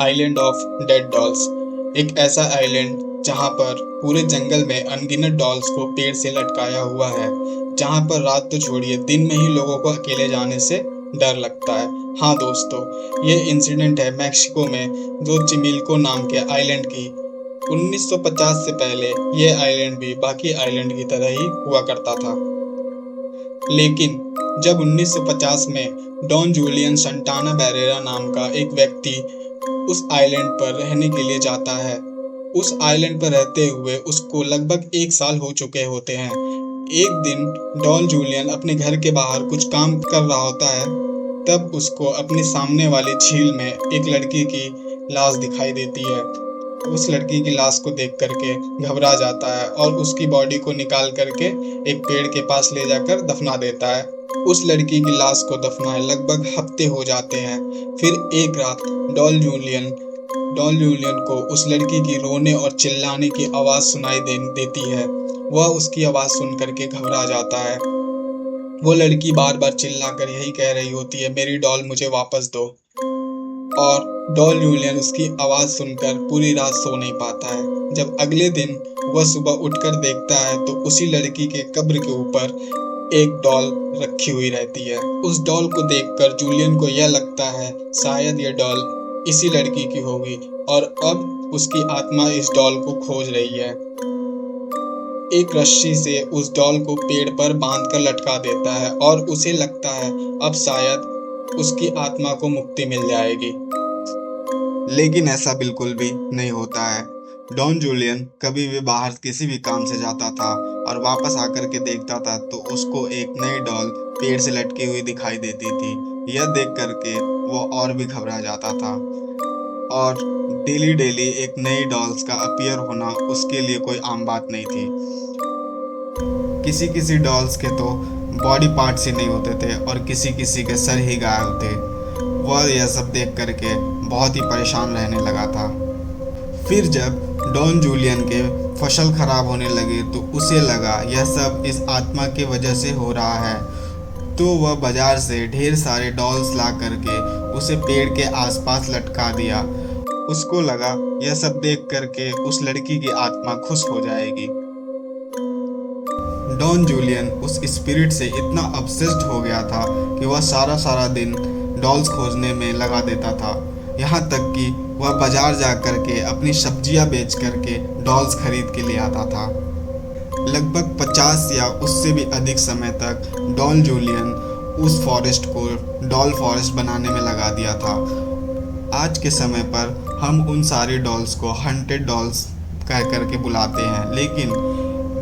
Island of dead dolls. एक ऐसा island जहां पर पूरे जंगल में अनगिनत डॉल्स को पेड़ से लटकाया हुआ है, जहां पर रात तो छोड़िए दिन में ही लोगों को अकेले जाने से डर लगता है। हाँ दोस्तों, ये इंसिडेंट है मैक्सिको में जो चिमिल्को नाम के आइलैंड की। 1950 से पहले ये आइलैंड भी बाकी आइलैंड की तरह ही हुआ करता था। लेकिन जब 1950 में डॉन जूलियन संटाना बैरेरा नाम का एक व्यक्ति उस आइलैंड पर रहने के लिए जाता है, उस आइलैंड पर रहते हुए उसको लगभग 1 साल हो चुके होते हैं। एक दिन डॉन जूलियन अपने घर के बाहर कुछ काम कर रहा होता है, तब उसको अपने सामने वाली झील में एक लड़की की लाश दिखाई देती है। उस लड़की की लाश को देख करके घबरा जाता है और उसकी बॉडी को निकाल करके एक पेड़ के पास ले जाकर दफना देता है। उस लड़की की लाश को दफनाए लगभग हफ्ते हो जाते हैं। फिर एक रात डॉन जूलियन को उस लड़की की रोने और चिल्लाने की आवाज़ सुनाई देती है। वह उसकी आवाज़ सुन करके घबरा जाता है। वो लड़की बार बार चिल्ला कर यही कह रही होती है, मेरी डॉल मुझे वापस दो। और डॉन जूलियन उसकी आवाज़ सुनकर पूरी रात सो नहीं पाता है। जब अगले दिन वह सुबह उठकर देखता है तो उसी लड़की के कब्र के ऊपर एक डॉल रखी हुई रहती है। उस डॉल को देखकर जूलियन को यह लगता है शायद यह डॉल इसी लड़की की होगी और अब उसकी आत्मा इस डॉल को खोज रही है। एक रस्सी से उस डॉल को पेड़ पर बांधकर लटका देता है और उसे लगता है अब शायद उसकी आत्मा को मुक्ति मिल जाएगी। लेकिन ऐसा बिल्कुल भी नहीं होता है। डॉन जूलियन कभी भी बाहर किसी भी काम से जाता था और वापस आकर के देखता था तो उसको एक नई डॉल पेड़ से लटकी हुई दिखाई देती थी। यह देख करके वो और भी घबरा जाता था और डेली एक नई डॉल्स का अपीयर होना उसके लिए कोई आम बात नहीं थी। किसी डॉल्स के तो बॉडी पार्ट्स ही नहीं होते थे और किसी के सर ही गायब थे। वह यह सब देख करके बहुत ही परेशान रहने लगा था। फिर जब डॉन जूलियन के फसल खराब होने लगे तो उसे लगा यह सब इस आत्मा की वजह से हो रहा है, तो वह बाजार से ढेर सारे डॉल्स ला करके उसे पेड़ के आसपास लटका दिया। उसको लगा यह सब देख करके उस लड़की की आत्मा खुश हो जाएगी। डॉन जूलियन उस स्पिरिट से इतना ऑब्सेस्ड हो गया था कि वह सारा दिन डॉल्स खोजने में लगा देता था। यहाँ तक कि वह बाजार जा करके अपनी सब्जियाँ बेच करके डॉल्स खरीद के ले आता था। लगभग 50 या उससे भी अधिक समय तक डॉन जूलियन उस फॉरेस्ट को डॉल फॉरेस्ट बनाने में लगा दिया था। आज के समय पर हम उन सारी डॉल्स को हंटेड डॉल्स कह करके बुलाते हैं, लेकिन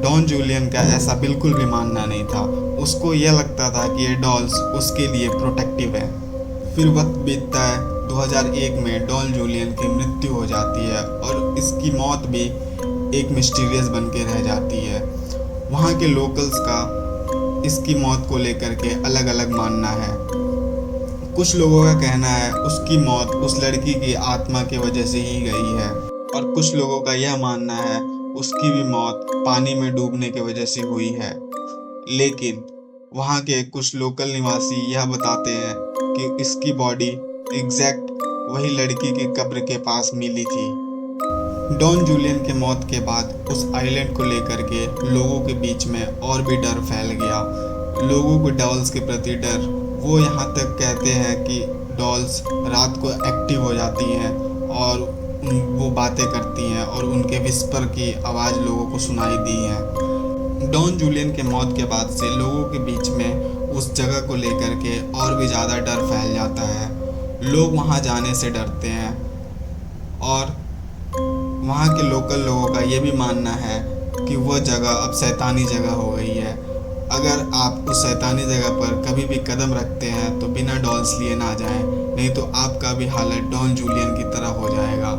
डॉन जूलियन का ऐसा बिल्कुल भी मानना नहीं था। उसको यह लगता था कि ये डॉल्स उसके लिए प्रोटेक्टिव है। फिर वक्त बीतता है। 2001 में डॉन जूलियन की मृत्यु हो जाती है और इसकी मौत भी एक मिस्टीरियस बन के रह जाती है। वहाँ के लोकल्स का इसकी मौत को लेकर के अलग अलग मानना है। कुछ लोगों का कहना है उसकी मौत उस लड़की की आत्मा की वजह से ही गई है और कुछ लोगों का यह मानना है उसकी भी मौत पानी में डूबने की वजह से हुई है। लेकिन वहाँ के कुछ लोकल निवासी यह बताते हैं कि इसकी बॉडी एग्जैक्ट वही लड़की की कब्र के पास मिली थी। डॉन जूलियन के मौत के बाद उस आइलैंड को लेकर के लोगों के बीच में और भी डर फैल गया। लोगों को डॉल्स के प्रति डर, वो यहाँ तक कहते हैं कि डॉल्स रात को एक्टिव हो जाती हैं और वो बातें करती हैं और उनके विस्पर की आवाज़ लोगों को सुनाई दी है। डॉन जूलियन के मौत के बाद से लोगों के बीच में उस जगह को लेकर के और भी ज़्यादा डर फैल जाता है। लोग वहाँ जाने से डरते हैं और वहाँ के लोकल लोगों का ये भी मानना है कि वह जगह अब शैतानी जगह हो गई है। अगर आप उस शैतानी जगह पर कभी भी कदम रखते हैं तो बिना डॉल्स लिए ना जाएं, नहीं तो आपका भी हालत डॉन जूलियन की तरह हो जाएगा।